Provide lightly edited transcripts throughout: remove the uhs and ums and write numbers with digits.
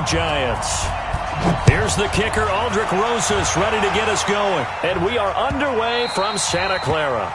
Giants. Here's the kicker, Aldrich Rosas, ready to get us going. And we are underway from Santa Clara.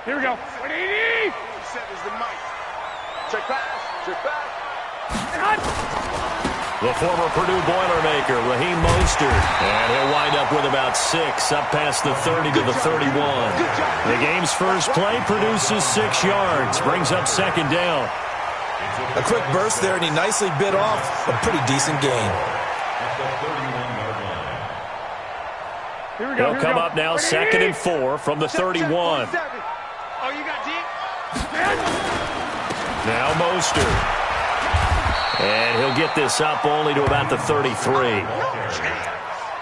Here we go. 180. Set is the mic. Check pass. Check back. The former Purdue Boilermaker, Raheem Mostert. And he'll wind up with about 6, up past the 30 to the 31. The game's first play produces 6 yards, brings up second down. A quick burst there, and he nicely bit off a pretty decent gain. They'll come up now, 2nd and 4 from the 31. Oh, you got deep. Now Mostert. And he'll get this up only to about the 33.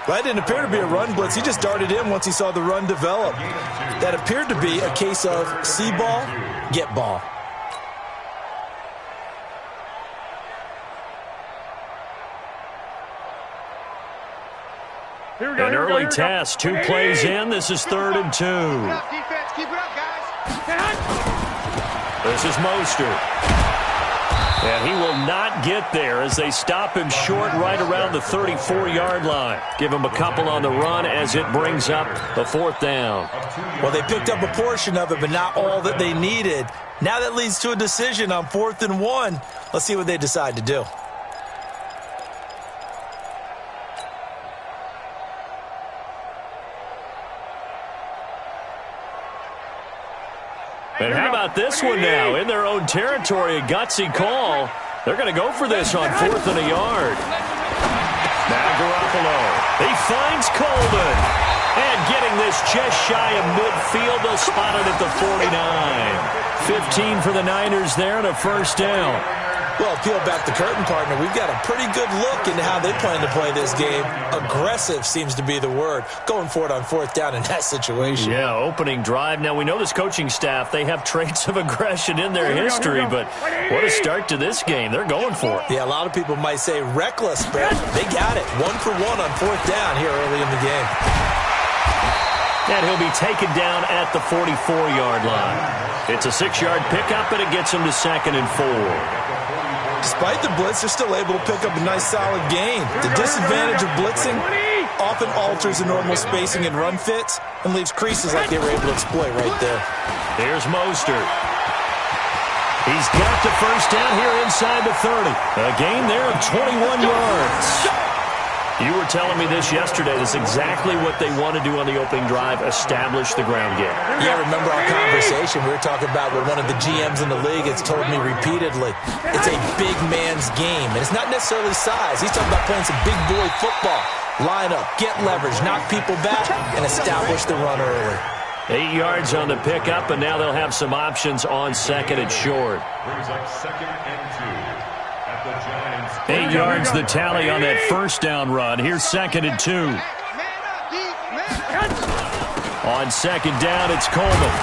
That didn't appear to be a run blitz. He just darted in once he saw the run develop. That appeared to be a case of see ball, get ball. An early test, 2 plays in. This is 3rd and 2. Defense, keep it up, guys. This is Mostert. And he will not get there as they stop him short right around the 34-yard line. Give him a couple on the run as it brings up the 4th down. Well, they picked up a portion of it, but not all that they needed. Now that leads to a decision on 4th and 1. Let's see what they decide to do. And how about this one now? In their own territory, a gutsy call. They're going to go for this on 4th and a yard. Now Garoppolo. He finds Colden. And getting this just shy of midfield, they'll spot it at the 49. 15 for the Niners there and a first down. Well, peel back the curtain, partner. We've got a pretty good look into how they plan to play this game. Aggressive seems to be the word. Going for it on 4th down in that situation. Yeah, opening drive. Now, we know this coaching staff, they have traits of aggression in their history, but what a start to this game. They're going for it. Yeah, a lot of people might say reckless, but they got it. 1 for 1 on 4th down here early in the game. And he'll be taken down at the 44-yard line. It's a 6-yard pickup, and it gets him to 2nd and 4. Despite the blitz, they're still able to pick up a nice solid gain. The disadvantage of blitzing often alters the normal spacing and run fits and leaves creases like they were able to exploit right there. Here's Mostert. He's got the first down here inside the 30. A gain there of 21 yards. You were telling me this yesterday. This is exactly what they want to do on the opening drive, establish the ground game. Yeah, remember our conversation? We were talking about what one of the GMs in the league has told me repeatedly. It's a big man's game, and it's not necessarily size. He's talking about playing some big boy football. Line up, get leverage, knock people back, and establish the run early. 8 yards on the pickup, and now they'll have some options on 2nd and short. Brings up 2nd and 2. 8 yards the tally on that first down run. Here's 2nd and 2. On 2nd down, it's Coleman.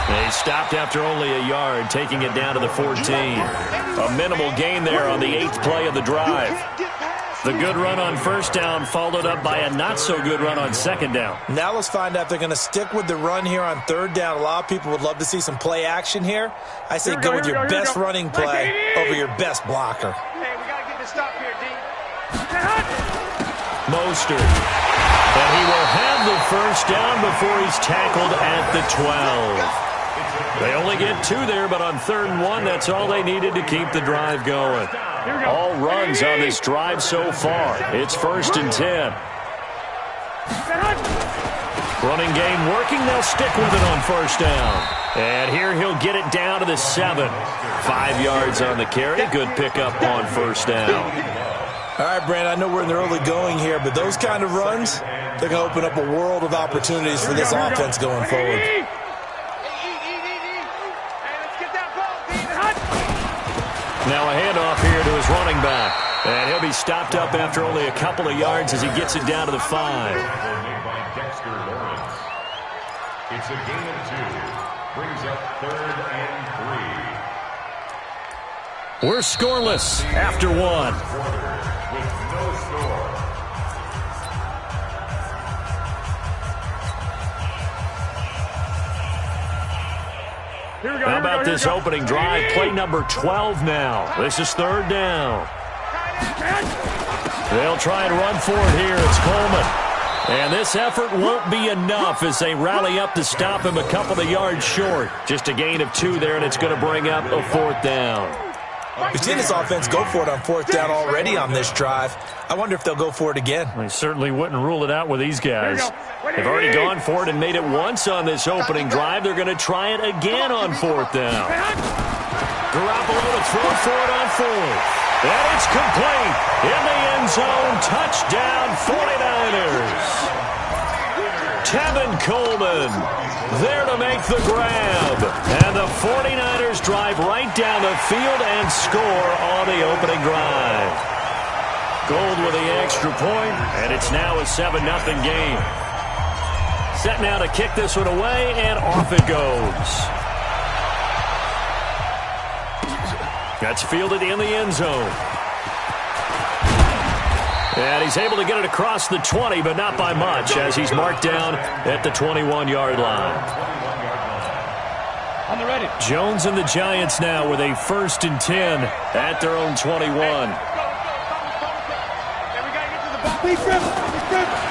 They stopped after only a yard, taking it down to the 14. A minimal gain there on the 8th play of the drive. The good run on first down followed up by a not-so-good run on 2nd down. Now let's find out if they're going to stick with the run here on 3rd down. A lot of people would love to see some play action here. I say go with your best running play over your best blocker. Stop here, D. Mostert. And he will have the first down before he's tackled at the 12. They only get 2 there, but on 3rd and 1, that's all they needed to keep the drive going. All runs on this drive so far. It's 1st and 10. Running game working. They'll stick with it on 1st down. And here he'll get it down to the 7. 5 yards on the carry. Good pickup on 1st down. All right, Brandon, I know we're in the early going here, but those kind of runs, they're going to open up a world of opportunities for this offense going forward. Now a handoff here to his running back. And he'll be stopped up after only a couple of yards as he gets it down to the 5. It's a gain of 2. Brings up 3rd and 3. We're scoreless after 1. With no score. How about this opening drive? Play number 12 now. This is 3rd down. They'll try and run for it here. It's Coleman. And this effort won't be enough as they rally up to stop him a couple of yards short. Just a gain of 2 there, and it's going to bring up a 4th down. We've seen this offense go for it on 4th down already on this drive. I wonder if they'll go for it again. I certainly wouldn't rule it out with these guys. They've already gone for it and made it once on this opening drive. They're going to try it again on 4th down. Garoppolo to throw for it on 4th. And it's complete. In the end zone. Touchdown 49ers. Tevin Coleman there to make the grab. And the 49ers drive right down the field and score on the opening drive. Gold with the extra point, and it's now a 7-0 game. Set now to kick this one away, and off it goes. That's fielded in the end zone. And he's able to get it across the 20, but not by much, as he's marked down at the 21-yard line. On the ready. Jones and the Giants now with a 1st and 10 at their own 21.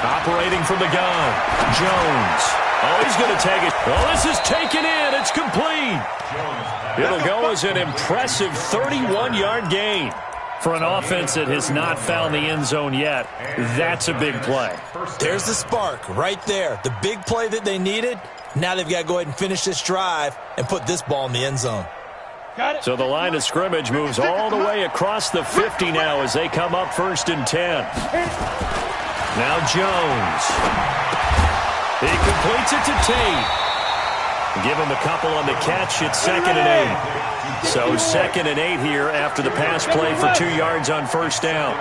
Operating from the gun. Jones. Oh, he's going to take it. Oh, this is taken in. It's complete. It'll go as an impressive 31-yard gain. For an offense that has not found the end zone yet, that's a big play. There's the spark right there. The big play that they needed. Now they've got to go ahead and finish this drive and put this ball in the end zone. So the line of scrimmage moves all the way across the 50 now as they come up 1st and 10. Now Jones. He completes it to Tate. Give him a couple on the catch. It's 2nd and 8. So 2nd and 8 here after the pass play for 2 yards on 1st down.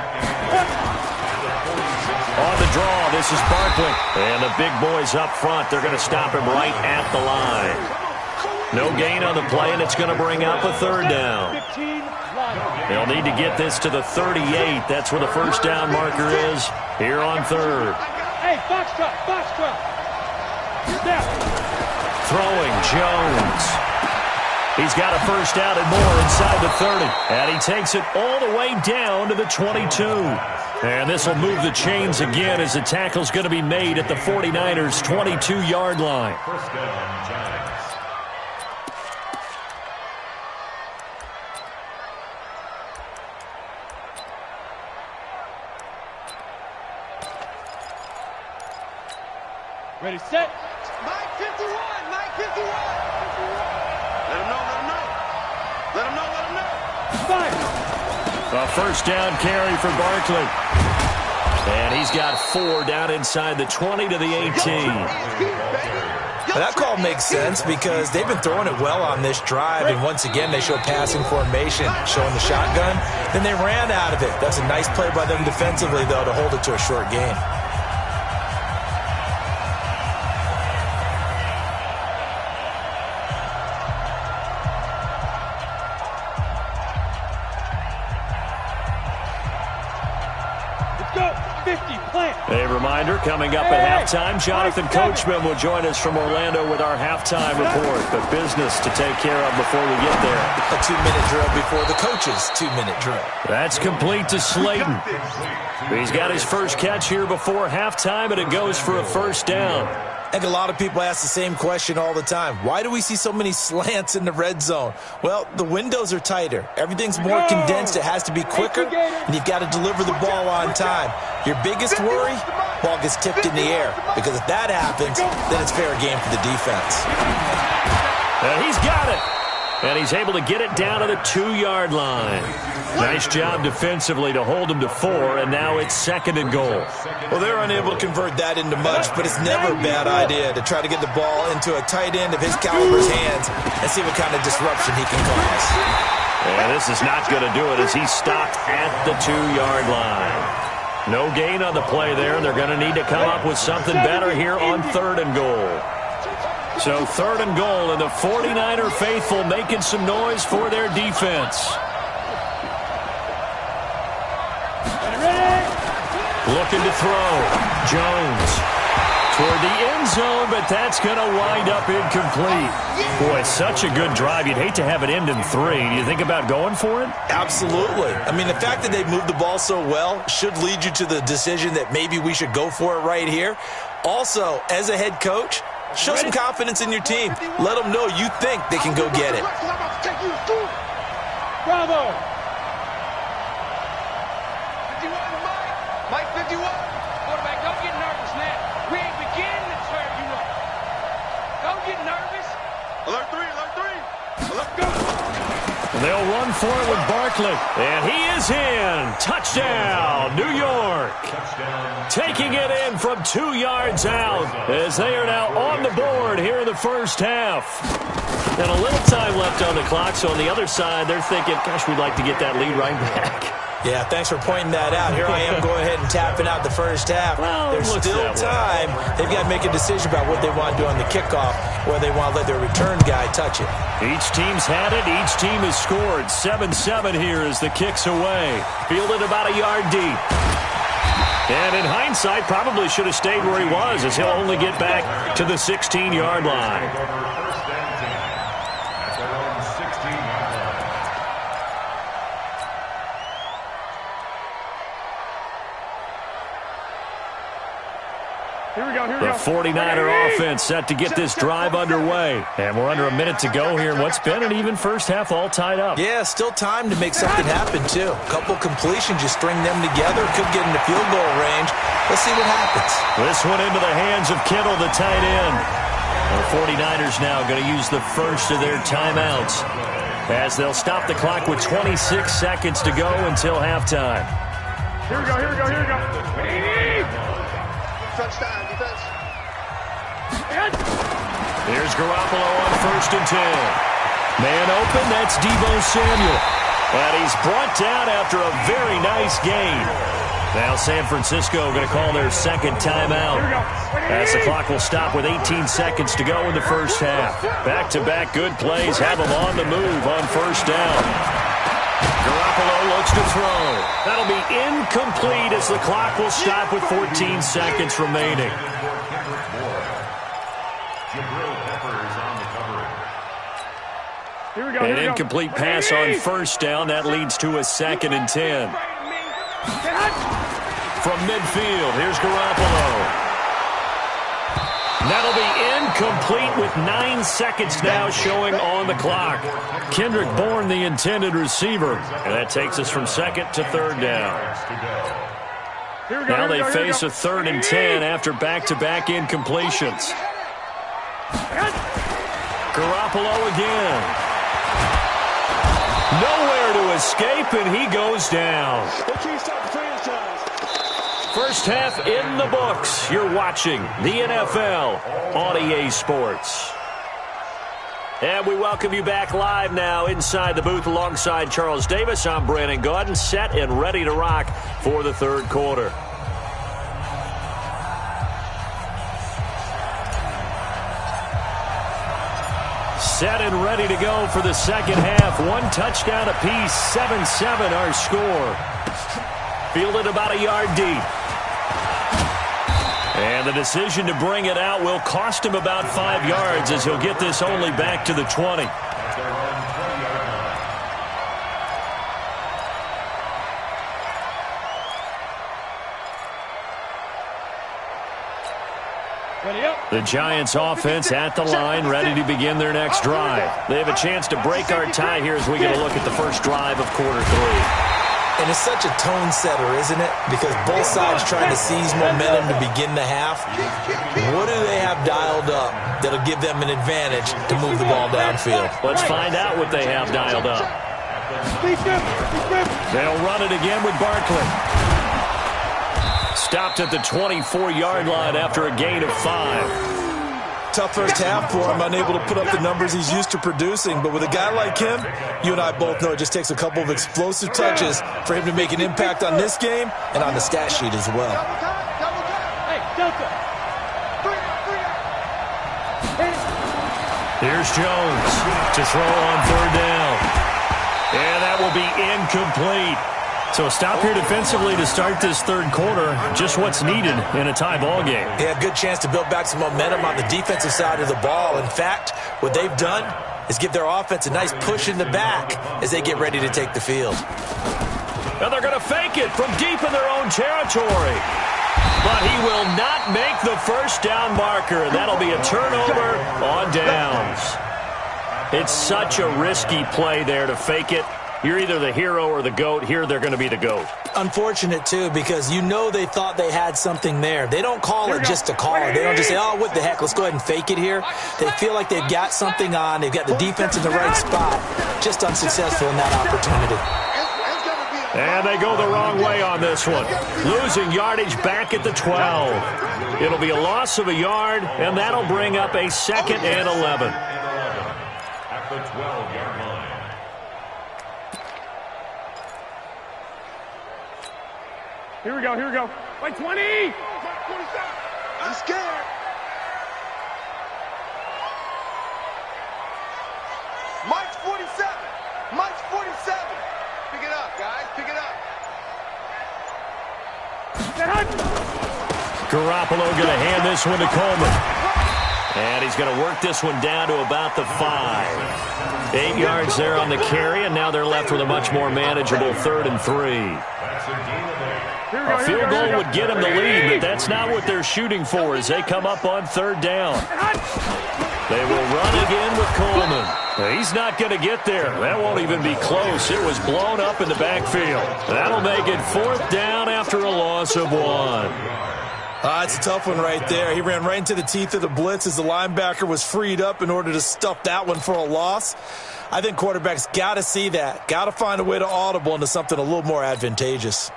On the draw, this is Barkley. And the big boys up front, they're going to stop him right at the line. No gain on the play, and it's going to bring up a 3rd down. They'll need to get this to the 38. That's where the 1st down marker is here on 3rd. Hey, box truck, box truck. Throwing, Jones. He's got a 1st down and more inside the 30. And he takes it all the way down to the 22. And this will move the chains again as the tackle's going to be made at the 49ers' 22-yard line. 1st down, Giants. Ready, set. Mike 51, Mike 51. Let him know, let him know. Let him know, let him know. 5. A 1st down carry for Barkley. And he's got 4 down inside the 20 to the 18. That call makes sense because they've been throwing it well on this drive, and once again they show passing formation, showing the shotgun. Then they ran out of it. That's a nice play by them defensively, though, to hold it to a short gain. A reminder, coming up at halftime, Jonathan Coachman will join us from Orlando with our halftime report. But business to take care of before we get there. A 2-minute drill before the coach's 2-minute drill. That's complete to Slayton. He's got his first catch here before halftime, and it goes for a 1st down. I think a lot of people ask the same question all the time. Why do we see so many slants in the red zone? Well, the windows are tighter. Everything's more condensed. It has to be quicker, and you've got to deliver the ball on time. Your biggest worry? Ball gets tipped in the air, because if that happens, then it's fair game for the defense. And he's got it. And he's able to get it down to the 2-yard line. Nice job defensively to hold him to 4, and now it's 2nd and goal. Well, they're unable to convert that into much, but it's never a bad idea to try to get the ball into a tight end of his caliber's hands and see what kind of disruption he can cause. And this is not going to do it as he's stopped at the 2-yard line. No gain on the play there, and they're going to need to come up with something better here on 3rd and goal. So 3rd and goal, and the 49er faithful making some noise for their defense. Looking to throw. Jones toward the end zone, but that's going to wind up incomplete. Boy, such a good drive. You'd hate to have it end in 3. Do you think about going for it? Absolutely. I mean, the fact that they've moved the ball so well should lead you to the decision that maybe we should go for it right here. Also, as a head coach, show some confidence in your team. Let them know you think they can go get it. Bravo. 51, Mike 51. Quarterback, don't get nervous now. We ain't beginning to turn you up. Don't get nervous. Alert 3, alert 3. Let's go. And they'll run for it with Barkley. And he is in. Touchdown, New York. Taking it in from 2 yards out as they are now on the board here in the first half. And a little time left on the clock, so on the other side, they're thinking, gosh, we'd like to get that lead right back. Yeah, thanks for pointing that out. Here I am going ahead and tapping out the first half. Well, There's still time. They've got to make a decision about what they want to do on the kickoff, whether they want to let their return guy touch it. Each team's had it. Each team has scored. 7-7 here as the kick's away. Fielded about a yard deep. And in hindsight, probably should have stayed where he was as he'll only get back to the 16-yard line. The 49er offense set to get this drive underway. And we're under a minute to go here in what's been an even first half, all tied up. Yeah, still time to make something happen, too. A couple completions, you string them together, could get into field goal range. Let's see what happens. This one into the hands of Kittle, the tight end. The 49ers now going to use the first of their timeouts as they'll stop the clock with 26 seconds to go until halftime. Here we go, here we go, here we go. Touchdown, defense. Here's Garoppolo on 1st and 10. Man open, that's Deebo Samuel. And he's brought down after a very nice gain. Now San Francisco going to call their second timeout as the clock will stop with 18 seconds to go in the first half. Back-to-back good plays have them on the move on 1st down. Garoppolo looks to throw. That'll be incomplete as the clock will stop with 14 seconds remaining. An incomplete pass on 1st down. That leads to a 2nd and 10. From midfield, here's Garoppolo. That'll be incomplete with 9 seconds now showing on the clock. Kendrick Bourne, the intended receiver. And that takes us from 2nd to 3rd down. Now they face a 3rd and 10 after back-to-back incompletions. Garoppolo again. Nowhere to escape, and he goes down. First half in the books. You're watching the NFL on EA Sports. And we welcome you back live now inside the booth alongside Charles Davis. I'm Brandon Gaudin, set and ready to rock for the 3rd quarter. Set and ready to go for the 2nd half. 1 touchdown apiece, 7-7 our score. Fielded about a yard deep. And the decision to bring it out will cost him about 5 yards as he'll get this only back to the 20. The Giants offense at the line, ready to begin their next drive. They have a chance to break our tie here as we get a look at the first drive of quarter 3. And it's such a tone setter, isn't it? Because both sides trying to seize momentum to begin the half. What do they have dialed up that'll give them an advantage to move the ball downfield? Let's find out what they have dialed up. They'll run it again with Barkley. Stopped at the 24-yard line after a gain of 5. Tough first half for him, unable to put up the numbers he's used to producing. But with a guy like him, you and I both know it just takes a couple of explosive touches for him to make an impact on this game and on the stat sheet as well. Here's Jones to throw on third down. And that will be incomplete. So a stop here defensively to start this third quarter. Just what's needed in a tie ball game. Yeah, good chance to build back some momentum on the defensive side of the ball. In fact, what they've done is give their offense a nice push in the back as they get ready to take the field. And they're going to fake it from deep in their own territory. But he will not make the first down marker. And that'll be a turnover on downs. It's such a risky play there to fake it. You're either the hero or the GOAT. Here they're going to be the GOAT. Unfortunate, too, because you know they thought they had something there. They don't call it just to call it. They don't just say, oh, what the heck, let's go ahead and fake it here. They feel like they've got something on. They've got the defense in the right spot. Just unsuccessful in that opportunity. And they go the wrong way on this one. Losing yardage back at the 12. It'll be a loss of a yard, and that'll bring up a 2nd and 11. At the 12-yard line. Here we go. Wait, 20! I'm scared. March 47. March 47. Pick it up, guys. Pick it up. Garoppolo going to hand this one to Coleman. And he's going to work this one down to about the 5. 8 yards there on the carry, and now they're left with a much more manageable 3rd and 3. A field goal would get them the lead, but that's not what they're shooting for as they come up on 3rd down. They will run again with Coleman. He's not going to get there. That won't even be close. It was blown up in the backfield. That'll make it 4th down after a loss of 1. It's a tough one right there. He ran right into the teeth of the blitz as the linebacker was freed up in order to stuff that one for a loss. I think quarterbacks got to see that. Got to find a way to audible into something a little more advantageous.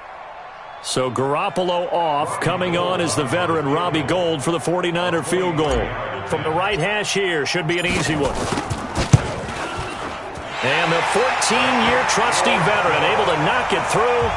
So Garoppolo off. Coming on is the veteran Robbie Gould for the 49er field goal. From the right hash here, should be an easy one. And the 14-year trusty veteran able to knock it through.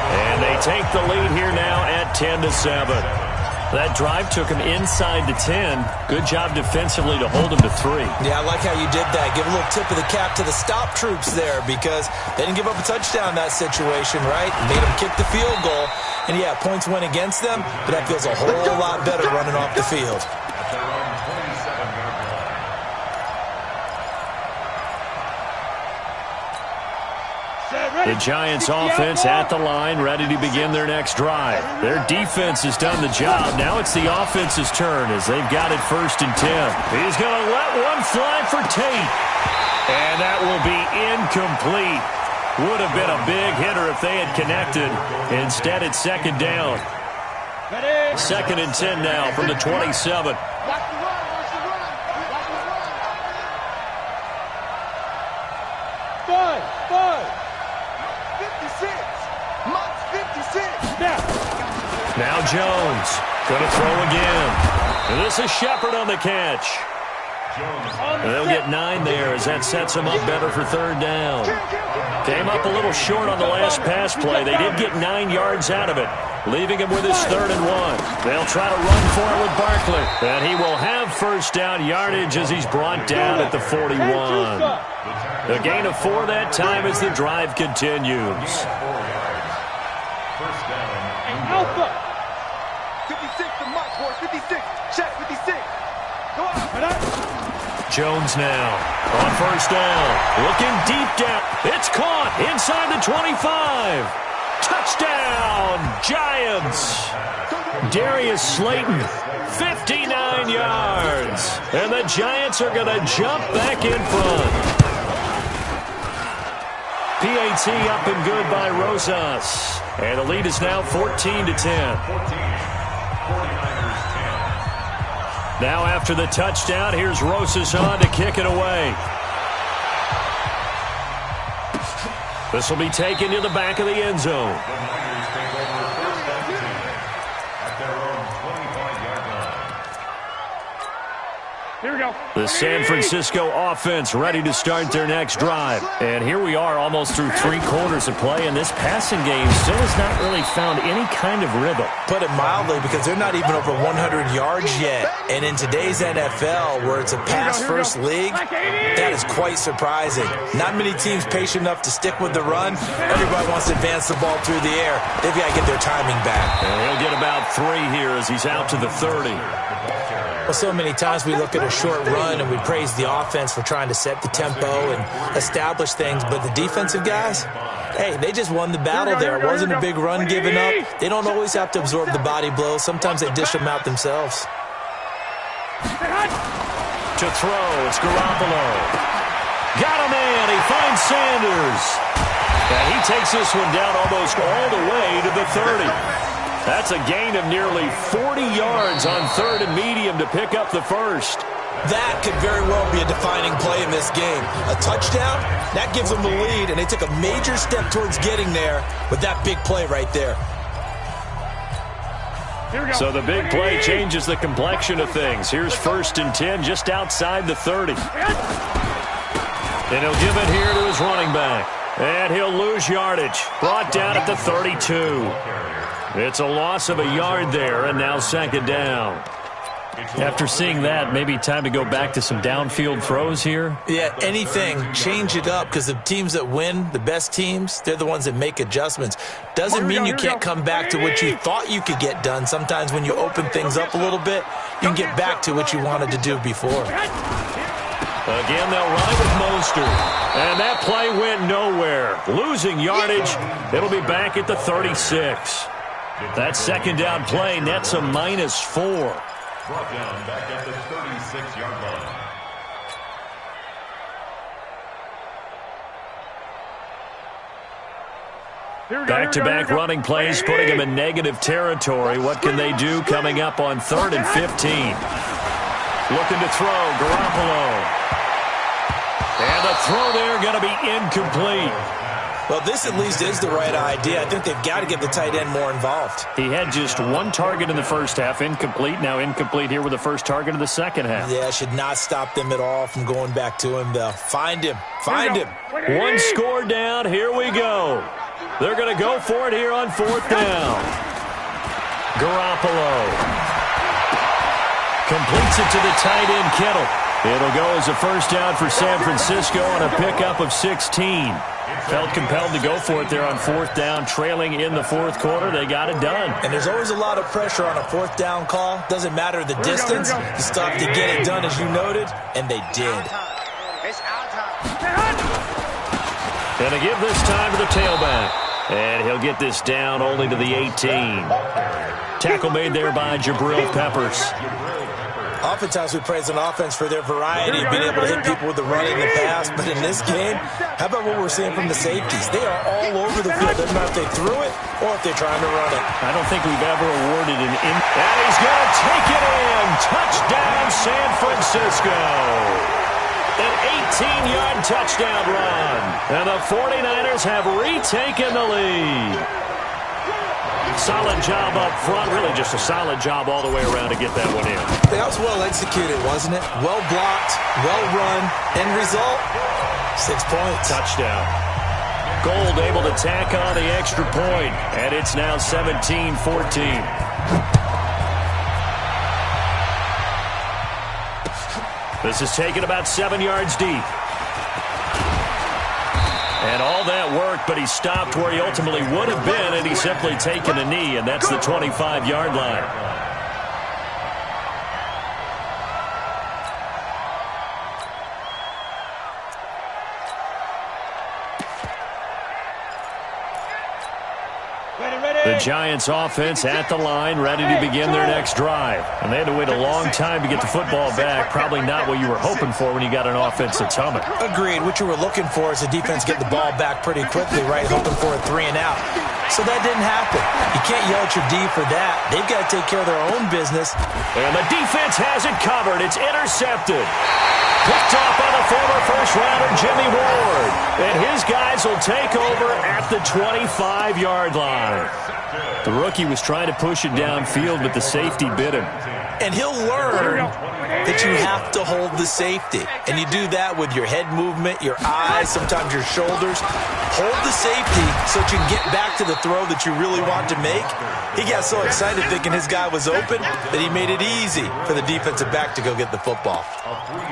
And they take the lead here now at 10-7. That drive took him inside the 10. Good job defensively to hold him to 3. Yeah, I like how you did that. Give a little tip of the cap to the stop troops there because they didn't give up a touchdown in that situation, right? Made them kick the field goal. And, yeah, points went against them, but that feels a whole lot better running off the field. The Giants offense at the line, ready to begin their next drive. Their defense has done the job. Now it's the offense's turn as they've got it 1st and 10. He's going to let one fly for Tate. And that will be incomplete. Would have been a big hitter if they had connected. Instead, it's 2nd down. 2nd and 10 now from the 27. Now Jones going to throw again. And this is Shepard on the catch. And they'll get 9 there as that sets them up better for 3rd down. Came up a little short on the last pass play. They did get 9 yards out of it, leaving him with his 3rd and 1. They'll try to run for it with Barkley. And he will have 1st down yardage as he's brought down at the 41. A gain of 4 that time as the drive continues. Alpha. 56 to Mike, boy. 56. Check 56. Go out. Jones now on 1st down. Looking deep down. It's caught inside the 25. Touchdown, Giants. Darius Slayton, 59 yards. And the Giants are going to jump back in front. PAT up and good by Rosas. And the lead is now 14-10. Now after the touchdown, here's Rosas on to kick it away. This will be taken to the back of the end zone. Here we go. The San Francisco offense ready to start their next drive. And here we are almost through 3 quarters of play, and this passing game still has not really found any kind of rhythm. Put it mildly, because they're not even over 100 yards yet. And in today's NFL, where it's a pass-first league, that is quite surprising. Not many teams patient enough to stick with the run. Everybody wants to advance the ball through the air. They've got to get their timing back. And he'll get about 3 here as he's out to the 30. Well, so many times we look at a short run and we praise the offense for trying to set the tempo and establish things, but the defensive guys, hey, they just won the battle there. It wasn't a big run given up. They don't always have to absorb the body blows. Sometimes they dish them out themselves. To throw, it's Garoppolo. Got a man, he finds Sanders. And he takes this one down almost all the way to the 30. That's a gain of nearly 40 yards on 3rd and medium to pick up the first. That could very well be a defining play in this game. A touchdown, that gives them the lead, and they took a major step towards getting there with that big play right there. So the big play changes the complexion of things. Here's 1st and 10 just outside the 30. And he'll give it here to his running back. And he'll lose yardage. Brought down at the 32. It's a loss of a yard there, and now 2nd down. After seeing that, maybe time to go back to some downfield throws here? Yeah, anything. Change it up, because the teams that win, the best teams, they're the ones that make adjustments. Doesn't mean you can't come back to what you thought you could get done. Sometimes when you open things up a little bit, you can get back to what you wanted to do before. Again, they'll run it with Mostert. And that play went nowhere. Losing yardage, it'll be back at the 36. That 2nd down play nets a -4. Brought down back at the 36-yard line. Back-to-back running plays, putting them in negative territory. What can they do coming up on 3rd and 15? Looking to throw, Garoppolo. And the throw there going to be incomplete. Well, this at least is the right idea. I think they've got to get the tight end more involved. He had just 1 target in the first half, incomplete. Now incomplete here with the first target of the second half. Yeah, should not stop them at all from going back to him, though. Find him. Find him. 1 score down. Here we go. They're going to go for it here on 4th down. Garoppolo completes it to the tight end, Kittle. It'll go as a first down for San Francisco on a pickup of 16. Felt compelled to go for it there on 4th down, trailing in the 4th quarter. They got it done. And there's always a lot of pressure on a 4th down call. Doesn't matter the distance. You still have to get it done, as you noted, and they did. And to give this time to the tailback. And he'll get this down only to the 18. Tackle made there by Jabril Peppers. Oftentimes we praise an offense for their variety, being able to hit people with the run in the pass. But in this game, how about what we're seeing from the safeties? They are all over the field. Doesn't matter if they threw it or if they're trying to run it. I don't think we've ever awarded an in. And he's going to take it in. Touchdown, San Francisco. An 18-yard touchdown run. And the 49ers have retaken the lead. Solid job up front. Really just a solid job all the way around to get that one in. That was well executed, wasn't it? Well blocked, well run. End result, 6 points. Touchdown. Gold able to tack on the extra point. And it's now 17-14. This is taken about 7 yards deep. And all that work, but he stopped where he ultimately would have been, and he's simply taken a knee, and that's the 25-yard line. The Giants offense at the line, ready to begin their next drive. And they had to wait a long time to get the football back. Probably not what you were hoping for when you got an offense that's humming. Agreed. What you were looking for is the defense get the ball back pretty quickly, right? Hoping for a 3 and out. So that didn't happen. You can't yell at your D for that. They've got to take care of their own business. And the defense has it covered. It's intercepted. Picked off by the former first-rounder Jimmy Ward. And his guys will take over at the 25-yard line. The rookie was trying to push it downfield, but the safety bit him. And he'll learn that you have to hold the safety. And you do that with your head movement, your eyes, sometimes your shoulders. Hold the safety so that you can get back to the throw that you really want to make. He got so excited thinking his guy was open that he made it easy for the defensive back to go get the football.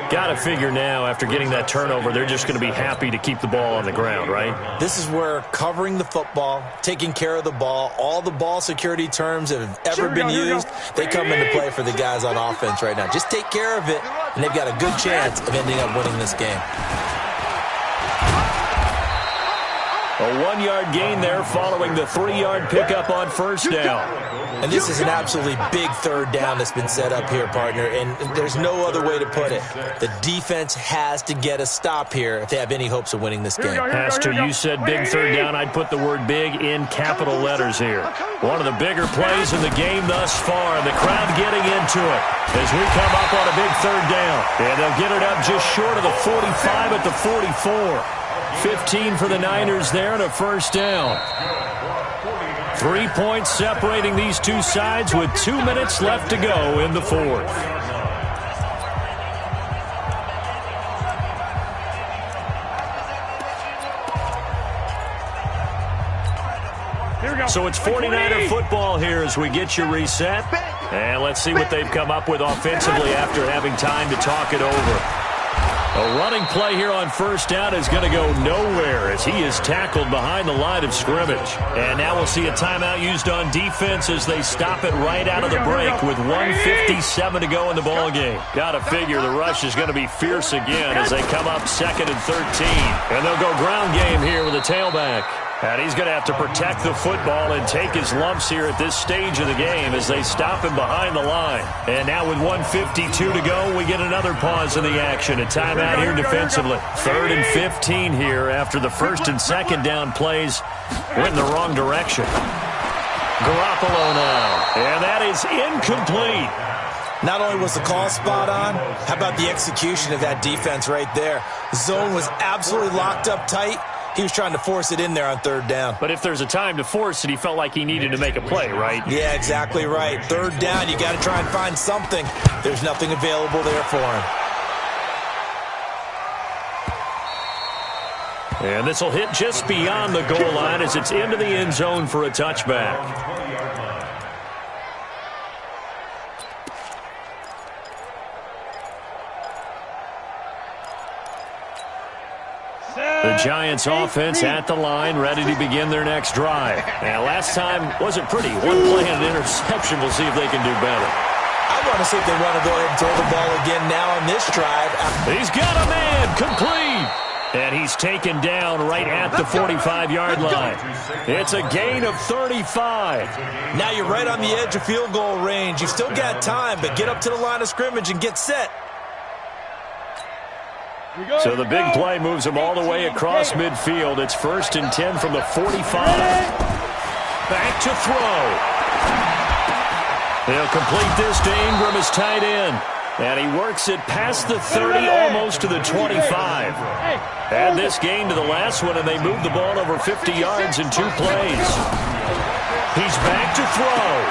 Got to figure now, after getting that turnover, they're just going to be happy to keep the ball on the ground, right? This is where covering the football, taking care of the ball, all the ball security terms that have ever been used, they come into play for the guys on offense right now. Just take care of it, and they've got a good chance of ending up winning this game. A 1-yard gain there following the 3-yard pickup on first down. And this is an absolutely big third down that's been set up here, partner, and there's no other way to put it. The defense has to get a stop here if they have any hopes of winning this game. Pastor, you said big third down. I'd put the word big in capital letters here. One of the bigger plays in the game thus far, and the crowd getting into it as we come up on a big third down. And they'll get it up just short of the 45 at the 44. 15 for the Niners there and a first down. 3 points separating these two sides with 2 minutes left to go in the fourth. So it's 49er football here as we get you reset. And let's see what they've come up with offensively after having time to talk it over. A running play here on first down is going to go nowhere as he is tackled behind the line of scrimmage. And now we'll see a timeout used on defense as they stop it right out of the break with 1:57 to go in the ballgame. Got to figure the rush is going to be fierce again as they come up 2nd and 13. And they'll go ground game here with a tailback. And he's going to have to protect the football and take his lumps here at this stage of the game as they stop him behind the line. And now with 1:52 to go, we get another pause in the action. A timeout here defensively. 3rd and 15 here after the 1st and 2nd down plays went in the wrong direction. Garoppolo now. And that is incomplete. Not only was the call spot on, how about the execution of that defense right there? The zone was absolutely locked up tight. He was trying to force it in there on 3rd down. But if there's a time to force it, he felt like he needed to make a play, right? Yeah, exactly right. 3rd down, you got to try and find something. There's nothing available there for him. And this will hit just beyond the goal line as it's into the end zone for a touchback. The Giants offense at the line, ready to begin their next drive. And last time wasn't pretty. One play and an interception. We'll see if they can do better. I want to see if they want to go ahead and throw the ball again now on this drive. He's got a man, complete. And he's taken down right at the 45-yard line. It's a gain of 35. Now you're right on the edge of field goal range. You've still got time, but get up to the line of scrimmage and get set. So the big play moves him all the way across midfield. It's 1st and 10 from the 45. Back to throw. He'll complete this to Ingram as tight end. And he works it past the 30, almost to the 25. Add this gain to the last one, and they move the ball over 50 yards in 2 plays. He's back to throw.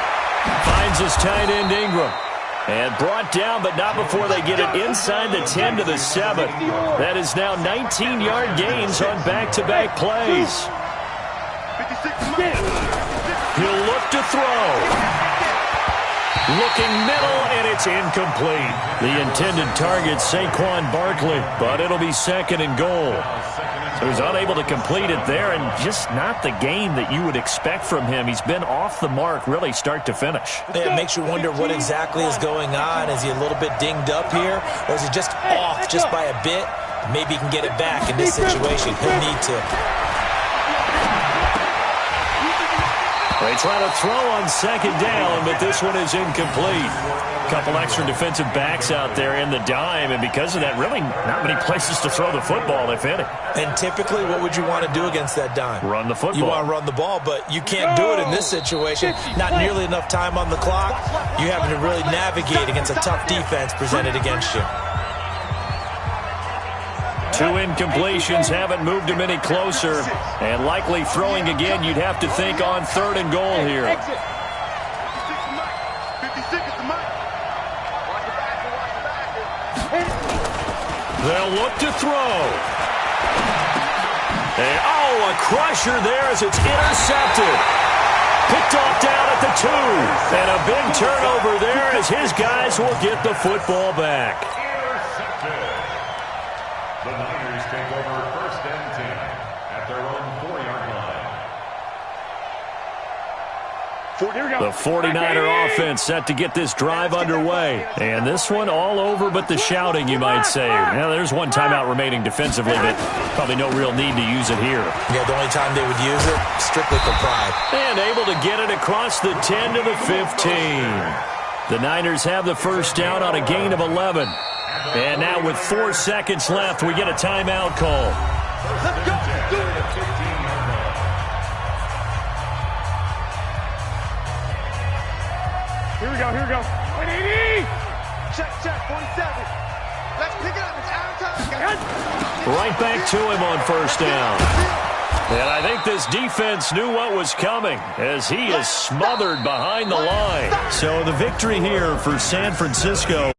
Finds his tight end, Ingram. And brought down, but not before they get it inside the 10 to the 7. That is now 19-yard gains on back-to-back plays. He'll look to throw. Looking middle, and it's incomplete. The intended target, Saquon Barkley, but it'll be 2nd and goal. So he's unable to complete it there, and just not the game that you would expect from him. He's been off the mark, really, start to finish. It makes you wonder what exactly is going on. Is he a little bit dinged up here, or is he just off just by a bit? Maybe he can get it back in this situation. He'll need to. They try to throw on second down, but this one is incomplete. A couple extra defensive backs out there in the dime, and because of that, really not many places to throw the football, if any. And typically, what would you want to do against that dime? Run the football. You want to run the ball, but you can't do it in this situation. Not nearly enough time on the clock. You're having to really navigate against a tough defense presented against you. 2 incompletions haven't moved him any closer, and likely throwing again, you'd have to think on 3rd and goal here. 56 is the mic. They'll look to throw. And, oh, a crusher there as it's intercepted. Picked off down at the 2. And a big turnover there as his guys will get the football back. The Niners take over 1st and 10 at their own 4-yard line. The 49er offense set to get this drive underway. And this one all over but the shouting, you might say. Now, there's one timeout remaining defensively, but probably no real need to use it here. Yeah, the only time they would use it, strictly for pride. And able to get it across the 10 to the 15. The Niners have the first down on a gain of 11. And now with 4 seconds left, we get a timeout call. Let's go. Do it. Here we go, here we go. 180! Check, 47. Let's pick it up. It's our time. Right back to him on first down. And I think this defense knew what was coming as he is smothered behind the line. So the victory here for San Francisco.